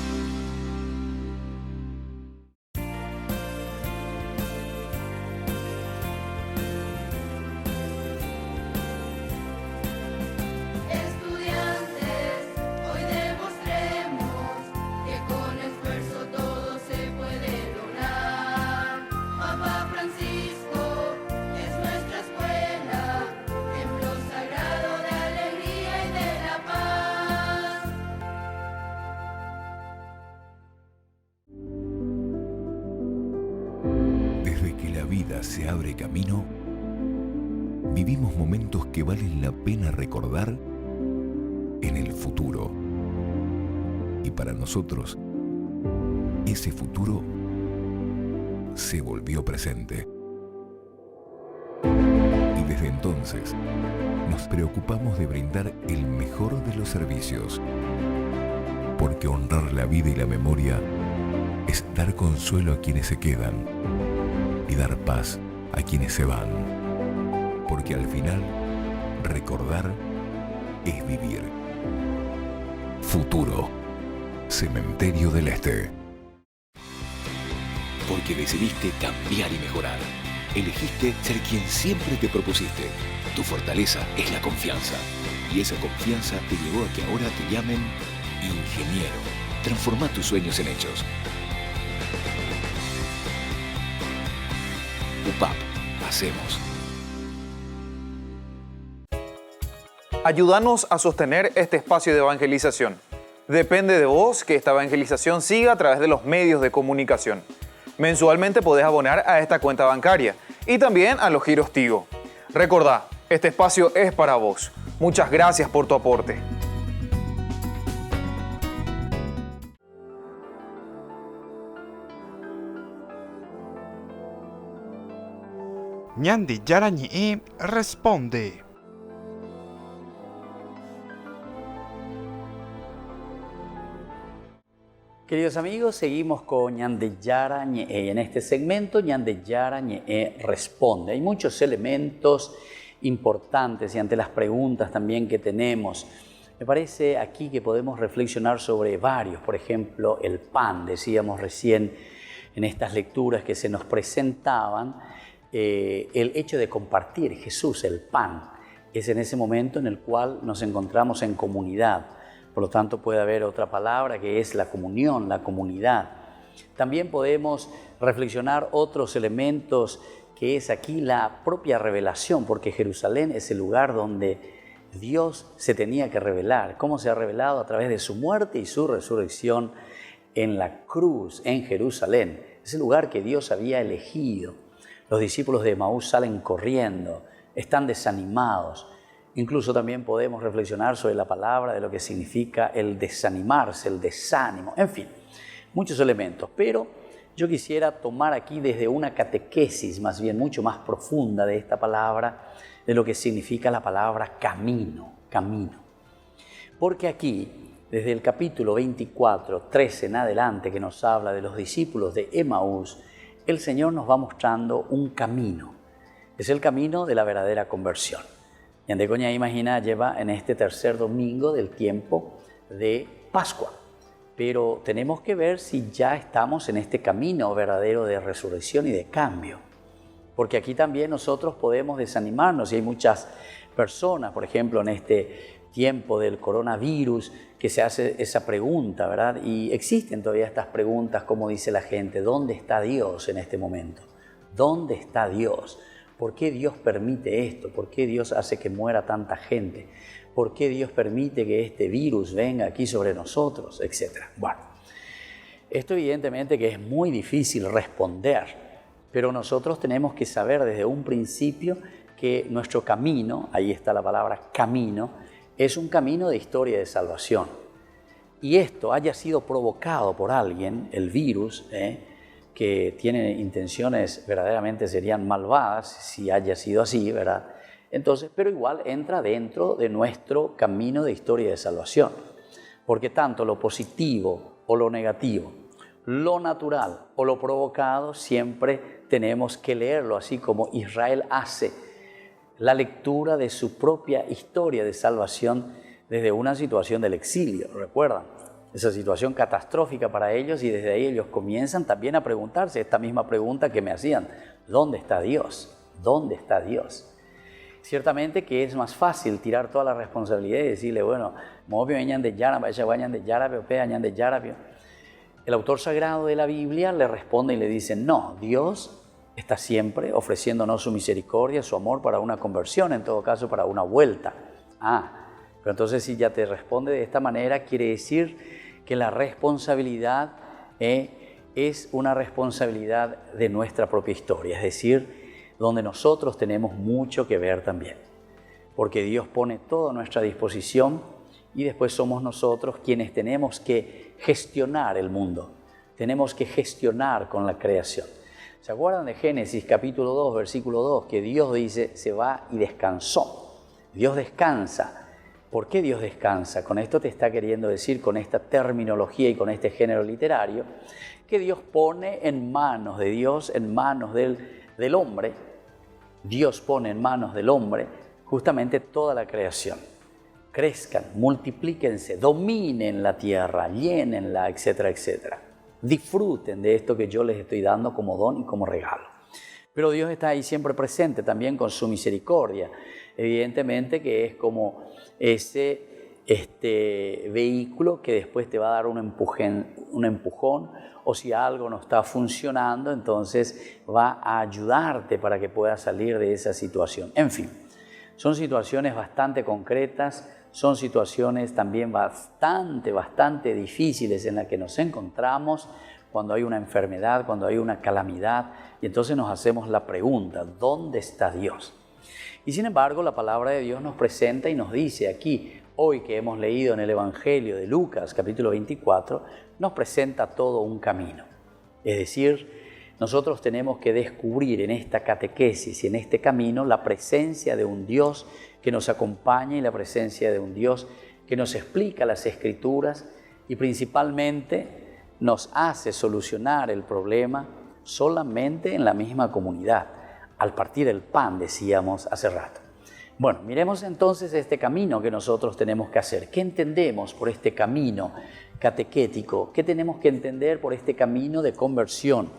Speaker 3: Se abre camino, vivimos momentos que valen la pena recordar en el futuro. Y para nosotros, ese futuro se volvió presente. Y desde entonces, nos preocupamos de brindar el mejor de los servicios. Porque honrar la vida y la memoria es dar consuelo a quienes se quedan y dar paz a quienes se van. Porque al final Recordar es vivir. Futuro. Cementerio del Este.
Speaker 10: Porque decidiste cambiar y mejorar. Elegiste ser quien siempre te propusiste. Tu fortaleza es la confianza. Y esa confianza te llevó a que ahora te llamen ingeniero. Transforma tus sueños en hechos. UPAP. Hacemos.
Speaker 4: Ayúdanos a sostener este espacio de evangelización. Depende de vos que esta evangelización siga a través de los medios de comunicación. Mensualmente podés abonar a esta cuenta bancaria y también a los giros Tigo. Recordá, este espacio es para vos. Muchas gracias por tu aporte.
Speaker 2: Ñande Yarañe responde.
Speaker 1: Queridos amigos, seguimos con Ñande Yarañe y en este segmento Ñande Yarañe responde. Hay muchos elementos importantes y ante las preguntas también que tenemos, me parece aquí que podemos reflexionar sobre varios. Por ejemplo, el pan, decíamos recién en estas lecturas que se nos presentaban, el hecho de compartir Jesús, el pan, es en ese momento en el cual nos encontramos en comunidad. Por lo tanto, puede haber otra palabra que es la comunión, la comunidad. También podemos reflexionar otros elementos que es aquí la propia revelación, porque Jerusalén es el lugar donde Dios se tenía que revelar. ¿Cómo se ha revelado? A través de su muerte y su resurrección en la cruz, en Jerusalén. Es el lugar que Dios había elegido. Los discípulos de Emaús salen corriendo, están desanimados. Incluso también podemos reflexionar sobre la palabra de lo que significa el desanimarse, el desánimo, en fin, muchos elementos. Pero yo quisiera tomar aquí desde una catequesis más bien mucho más profunda de esta palabra, de lo que significa la palabra camino, camino. Porque aquí, desde el capítulo 24, 13 en adelante, que nos habla de los discípulos de Emaús, el Señor nos va mostrando un camino. Es el camino de la verdadera conversión. Ñande Coña Imagina lleva en este tercer domingo del tiempo de Pascua. Pero tenemos que ver si ya estamos en este camino verdadero de resurrección y de cambio. Porque aquí también nosotros podemos desanimarnos y hay muchas personas, por ejemplo, en este tiempo del coronavirus, que se hace esa pregunta, ¿verdad? Y existen todavía estas preguntas, como dice la gente, ¿dónde está Dios en este momento? ¿Dónde está Dios? ¿Por qué Dios permite esto? ¿Por qué Dios hace que muera tanta gente? ¿Por qué Dios permite que este virus venga aquí sobre nosotros? Etcétera. Bueno, esto evidentemente que es muy difícil responder, pero nosotros tenemos que saber desde un principio que nuestro camino, ahí está la palabra camino, es un camino de historia de salvación. Y esto haya sido provocado por alguien, el virus, que tiene intenciones verdaderamente serían malvadas, si haya sido así, ¿verdad? Entonces, pero igual entra dentro de nuestro camino de historia de salvación. Porque tanto lo positivo o lo negativo, lo natural o lo provocado, siempre tenemos que leerlo, así como Israel hace la lectura de su propia historia de salvación desde una situación del exilio, ¿recuerdan? Esa situación catastrófica para ellos y desde ahí ellos comienzan también a preguntarse esta misma pregunta que me hacían, ¿dónde está Dios? ¿Dónde está Dios? Ciertamente que es más fácil tirar toda la responsabilidad y decirle, bueno, el autor sagrado de la Biblia le responde y le dice, no, Dios está siempre ofreciéndonos su misericordia, su amor para una conversión, en todo caso para una vuelta. Pero entonces si ya te responde de esta manera, quiere decir que la responsabilidad es una responsabilidad de nuestra propia historia, es decir, donde nosotros tenemos mucho que ver también. Porque Dios pone todo a nuestra disposición y después somos nosotros quienes tenemos que gestionar el mundo, tenemos que gestionar con la creación. ¿Se acuerdan de Génesis capítulo 2, versículo 2, que Dios dice, se va y descansó? Dios descansa. ¿Por qué Dios descansa? Con esto te está queriendo decir, con esta terminología y con este género literario, que Dios pone en manos de Dios, en manos del hombre, Dios pone en manos del hombre justamente toda la creación. Crezcan, multiplíquense, dominen la tierra, llénenla, etcétera, etcétera. Disfruten de esto que yo les estoy dando como don y como regalo. Pero Dios está ahí siempre presente también con su misericordia. Evidentemente que es como ese vehículo que después te va a dar un empujón, o si algo no está funcionando, entonces va a ayudarte para que puedas salir de esa situación. En fin, son situaciones bastante concretas, son situaciones también bastante difíciles en las que nos encontramos cuando hay una enfermedad, cuando hay una calamidad, y entonces nos hacemos la pregunta, ¿dónde está Dios? Y sin embargo, la palabra de Dios nos presenta y nos dice aquí, hoy que hemos leído en el Evangelio de Lucas, capítulo 24, nos presenta todo un camino. Es decir, nosotros tenemos que descubrir en esta catequesis y en este camino la presencia de un Dios que nos acompaña y la presencia de un Dios que nos explica las Escrituras y principalmente nos hace solucionar el problema solamente en la misma comunidad, al partir el pan, decíamos hace rato. Bueno, miremos entonces este camino que nosotros tenemos que hacer. ¿Qué entendemos por este camino catequético? ¿Qué tenemos que entender por este camino de conversión?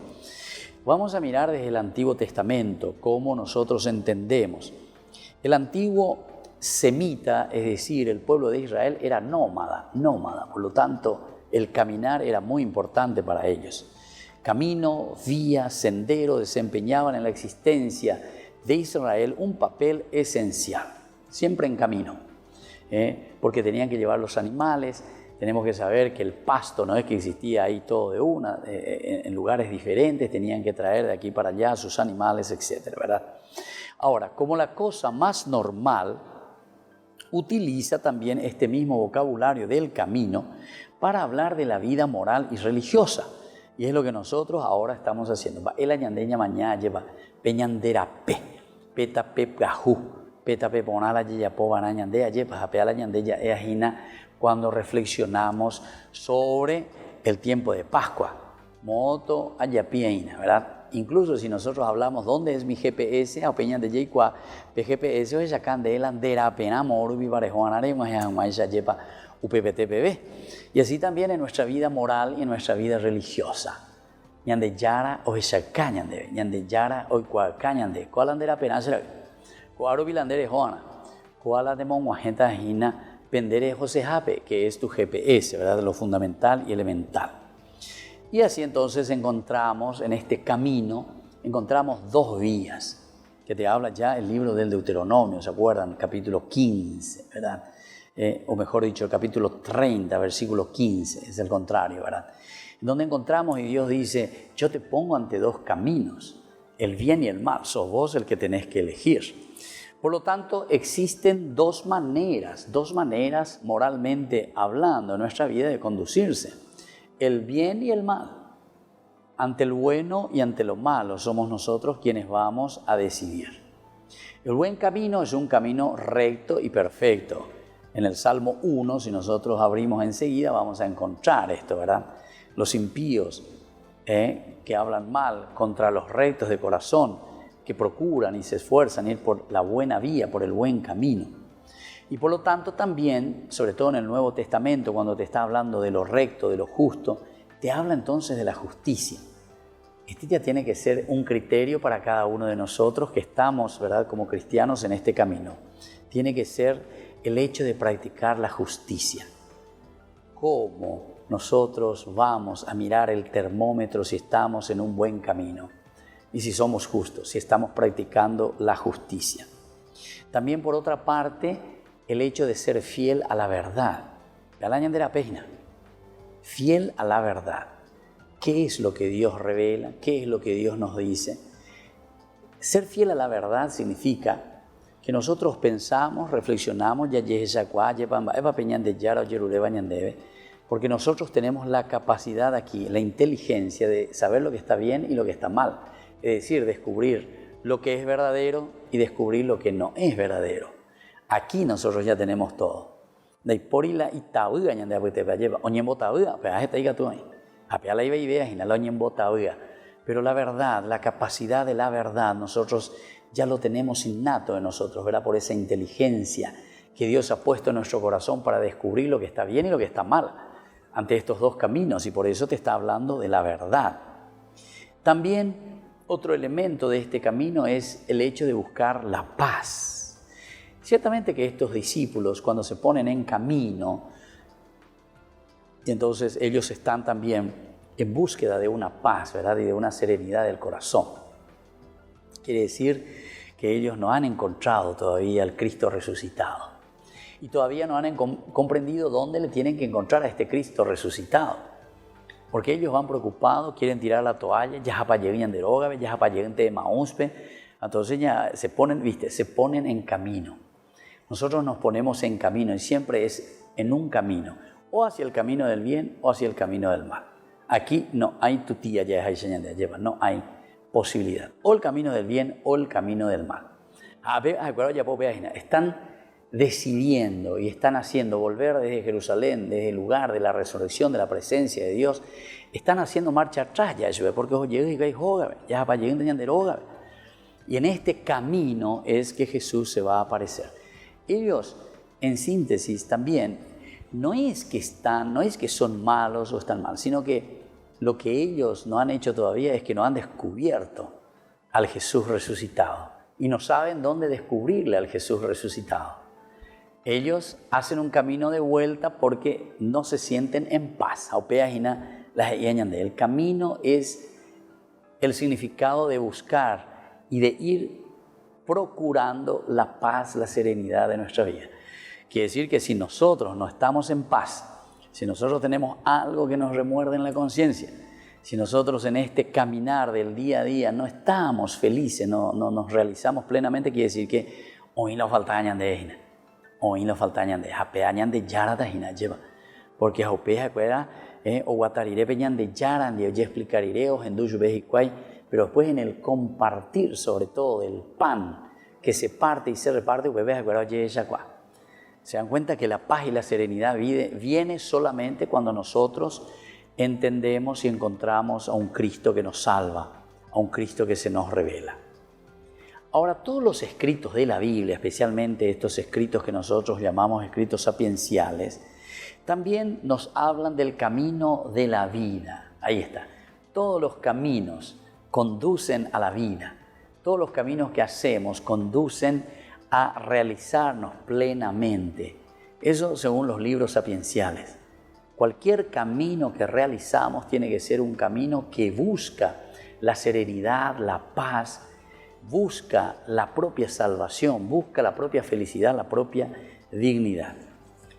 Speaker 1: Vamos a mirar desde el Antiguo Testamento cómo nosotros entendemos. El antiguo semita, es decir, el pueblo de Israel era nómada, por lo tanto el caminar era muy importante para ellos. Camino, vía, sendero desempeñaban en la existencia de Israel un papel esencial, siempre en camino, porque tenían que llevar los animales. Tenemos que saber que el pasto no es que existía ahí todo de una, en lugares diferentes, tenían que traer de aquí para allá sus animales, etcétera, ¿verdad? Ahora, como la cosa más normal, utiliza también este mismo vocabulario del camino para hablar de la vida moral y religiosa. Y es lo que nosotros ahora estamos haciendo. El añandeña mañana lleva peñanderape, petape gajú, petape ponala yeyapo banañandea lleva japea la ñandeya eajina cuando reflexionamos sobre el tiempo de Pascua. Moto ayapiaina, ¿verdad? Incluso si nosotros hablamos dónde es mi GPS, a peña de Yeicua, GPS o yacan de landera pena moru vivarejoanaremos ya lleva UPPTPB. Y así también en nuestra vida moral y en nuestra vida religiosa. Ñande yara o yacañande, ñande yara o cuacañande, cuál landera pena será, cuaro vilandere joana, cuál de monguajenta jina pendere José Jape, que es tu GPS, ¿verdad? Lo fundamental y elemental. Y así entonces encontramos en este camino, encontramos dos vías, que te habla ya el libro del Deuteronomio, ¿se acuerdan? Capítulo 15, ¿verdad? O mejor dicho, el capítulo 30, versículo 15, es el contrario, ¿verdad? Donde encontramos y Dios dice, yo te pongo ante dos caminos, el bien y el mal, sos vos el que tenés que elegir. Por lo tanto, existen dos maneras moralmente hablando en nuestra vida de conducirse. El bien y el mal. Ante el bueno y ante lo malo somos nosotros quienes vamos a decidir. El buen camino es un camino recto y perfecto. En el Salmo 1, si nosotros abrimos enseguida, vamos a encontrar esto, ¿verdad? Los impíos que hablan mal contra los rectos de corazón, que procuran y se esfuerzan ir por la buena vía, por el buen camino. Y por lo tanto también, sobre todo en el Nuevo Testamento, cuando te está hablando de lo recto, de lo justo, te habla entonces de la justicia. Este ya tiene que ser un criterio para cada uno de nosotros que estamos, ¿verdad?, como cristianos en este camino. Tiene que ser el hecho de practicar la justicia. ¿Cómo nosotros vamos a mirar el termómetro si estamos en un buen camino? Y si somos justos, si estamos practicando la justicia. También por otra parte, el hecho de ser fiel a la verdad. Fiel a la verdad. ¿Qué es lo que Dios revela? ¿Qué es lo que Dios nos dice? Ser fiel a la verdad significa que nosotros pensamos, reflexionamos, porque nosotros tenemos la capacidad aquí, la inteligencia de saber lo que está bien y lo que está mal. Es decir, descubrir lo que es verdadero y descubrir lo que no es verdadero. Aquí nosotros ya tenemos todo. Pero la verdad, la capacidad de la verdad, nosotros ya lo tenemos innato en nosotros, ¿verdad? Por esa inteligencia que Dios ha puesto en nuestro corazón para descubrir lo que está bien y lo que está mal ante estos dos caminos, y por eso te está hablando de la verdad. También otro elemento de este camino es el hecho de buscar la paz. Ciertamente que estos discípulos, cuando se ponen en camino, entonces ellos están también en búsqueda de una paz, ¿verdad? Y de una serenidad del corazón. Quiere decir que ellos no han encontrado todavía al Cristo resucitado. Y todavía no han comprendido dónde le tienen que encontrar a este Cristo resucitado. Porque ellos van preocupados, quieren tirar la toalla, ya para llegar de Rógabe, ya para llegar de Maúspe. Entonces ya se ponen en camino. Nosotros nos ponemos en camino y siempre es en un camino, o hacia el camino del bien o hacia el camino del mal. Aquí no hay tutía, ya lleva, no hay posibilidad. O el camino del bien o el camino del mal. Están decidiendo y están haciendo volver desde Jerusalén, desde el lugar de la resurrección, de la presencia de Dios, están haciendo marcha atrás, ya porque ya para llegar de Rógabe. Y en este camino es que Jesús se va a aparecer. Ellos, en síntesis, también no es que son malos o están mal, sino que lo que ellos no han hecho todavía es que no han descubierto al Jesús resucitado y no saben dónde descubrirle al Jesús resucitado. Ellos hacen un camino de vuelta porque no se sienten en paz. El camino es el significado de buscar y de ir procurando la paz, la serenidad de nuestra vida. Quiere decir que si nosotros no estamos en paz, si nosotros tenemos algo que nos remuerde en la conciencia, si nosotros en este caminar del día a día no estamos felices, no nos realizamos plenamente, quiere decir que hoy nos falta de porque o guatariré peñan de yaran de explicaré o enduyo bejicuay, pero después en el compartir sobre todo del pan que se parte y se reparte, se dan cuenta que la paz y la serenidad viene solamente cuando nosotros entendemos y encontramos a un Cristo que nos salva, a un Cristo que se nos revela. Ahora, todos los escritos de la Biblia, especialmente estos escritos que nosotros llamamos escritos sapienciales, también nos hablan del camino de la vida. Ahí está. Todos los caminos conducen a la vida. Todos los caminos que hacemos conducen a realizarnos plenamente. Eso según los libros sapienciales. Cualquier camino que realizamos tiene que ser un camino que busca la serenidad, la paz, busca la propia salvación, busca la propia felicidad, la propia dignidad.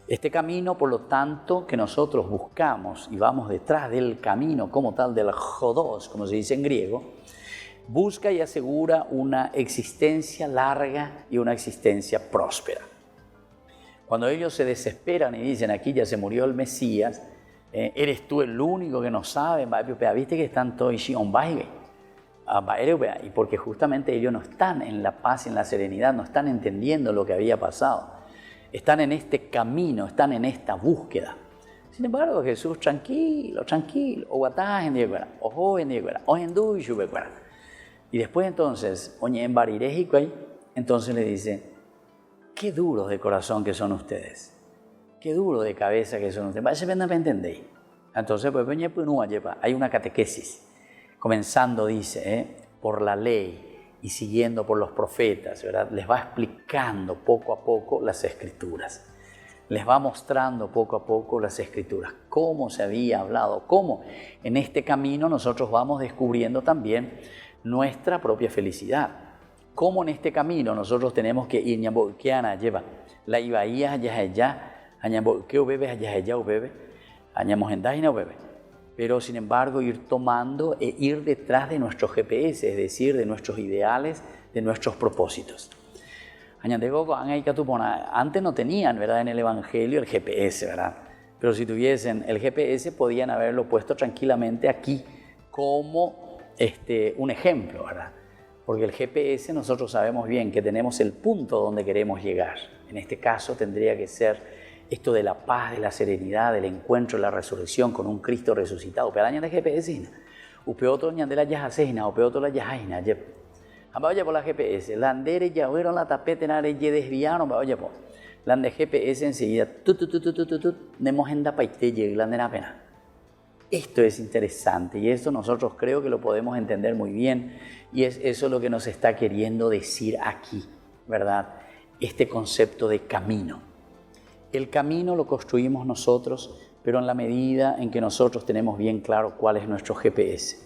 Speaker 1: Este camino, por lo tanto, que nosotros buscamos y vamos detrás del camino como tal, del jodos, como se dice en griego, busca y asegura una existencia larga y una existencia próspera. Cuando ellos se desesperan y dicen, aquí ya se murió el Mesías, eres tú el único que no sabe, viste que están todos y porque justamente ellos no están en la paz y en la serenidad, no están entendiendo lo que había pasado. Están en este camino, están en esta búsqueda. Sin embargo, Jesús tranquilo, y después entonces, entonces le dice, qué duros de corazón que son ustedes, qué duro de cabeza que son ustedes. Entonces, hay una catequesis. Comenzando, dice, por la ley y siguiendo por los profetas, ¿verdad? Les va explicando poco a poco las Escrituras. Les va mostrando poco a poco las Escrituras, cómo se había hablado, cómo en este camino nosotros vamos descubriendo también nuestra propia felicidad. Cómo en este camino nosotros tenemos que ir, la ibaía allá, que bebe allá, bebe, añamos en daina bebe. Pero sin embargo ir tomando e ir detrás de nuestros GPS, es decir, de nuestros ideales, de nuestros propósitos. Antes no tenían, ¿verdad?, en el Evangelio el GPS, ¿verdad? Pero si tuviesen el GPS podían haberlo puesto tranquilamente aquí como un ejemplo, ¿verdad? Porque el GPS nosotros sabemos bien que tenemos el punto donde queremos llegar. En este caso tendría que ser esto de la paz, de la serenidad, del encuentro, de la resurrección con un Cristo resucitado. Pero año de GPS, upeotro ñandela yajasejina, upeotro la yajaina, Vaya por la GPS, la andere ya fueron la tapete, la ya desviaron, vaya por. La de GPS enseguida, nemos en da paite y la de la pena. Esto es interesante y esto nosotros creo que lo podemos entender muy bien y es eso lo que nos está queriendo decir aquí, ¿verdad? Este concepto de camino. El camino lo construimos nosotros, pero en la medida en que nosotros tenemos bien claro cuál es nuestro GPS.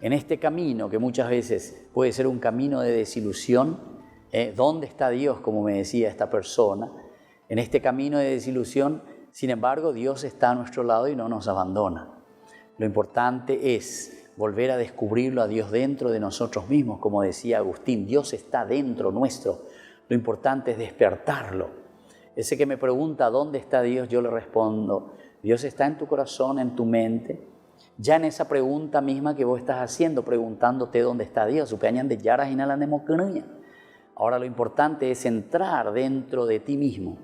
Speaker 1: En este camino, que muchas veces puede ser un camino de desilusión, ¿dónde está Dios? Como me decía esta persona. En este camino de desilusión, sin embargo, Dios está a nuestro lado y no nos abandona. Lo importante es volver a descubrirlo a Dios dentro de nosotros mismos, como decía Agustín, Dios está dentro nuestro. Lo importante es despertarlo. Ese que me pregunta ¿dónde está Dios? Yo le respondo, Dios está en tu corazón, en tu mente. Ya en esa pregunta misma que vos estás haciendo, preguntándote dónde está Dios. Ahora lo importante es entrar dentro de ti mismo,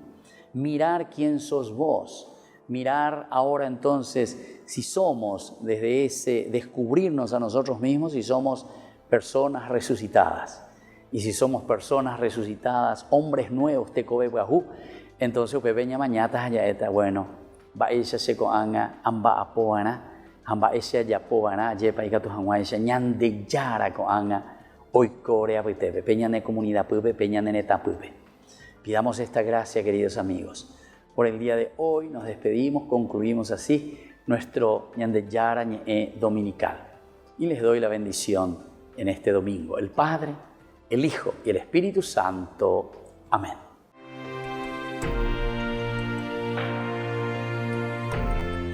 Speaker 1: mirar quién sos vos, mirar ahora entonces si somos desde ese descubrirnos a nosotros mismos, si somos personas resucitadas. Y si somos personas resucitadas, hombres nuevos, entonces pepeña mañata ya bueno, va ella se coanga, amba apoana, amba ella ya poana, yepa y gato hanguaisha, ñan de yara coanga, hoy corea pepe, peña de comunidad pupe, peña de neta pupe. Pidamos esta gracia, queridos amigos. Por el día de hoy nos despedimos, concluimos así nuestro ñan de yara dominical. Y les doy la bendición en este domingo. El Padre, el Hijo y el Espíritu Santo. Amén.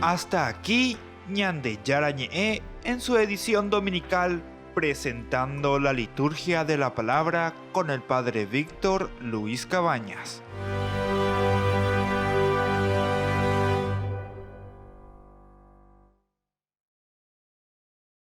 Speaker 2: Hasta aquí, Ñande Yarañe en su edición dominical presentando la liturgia de la palabra con el Padre Víctor Luis Cabañas.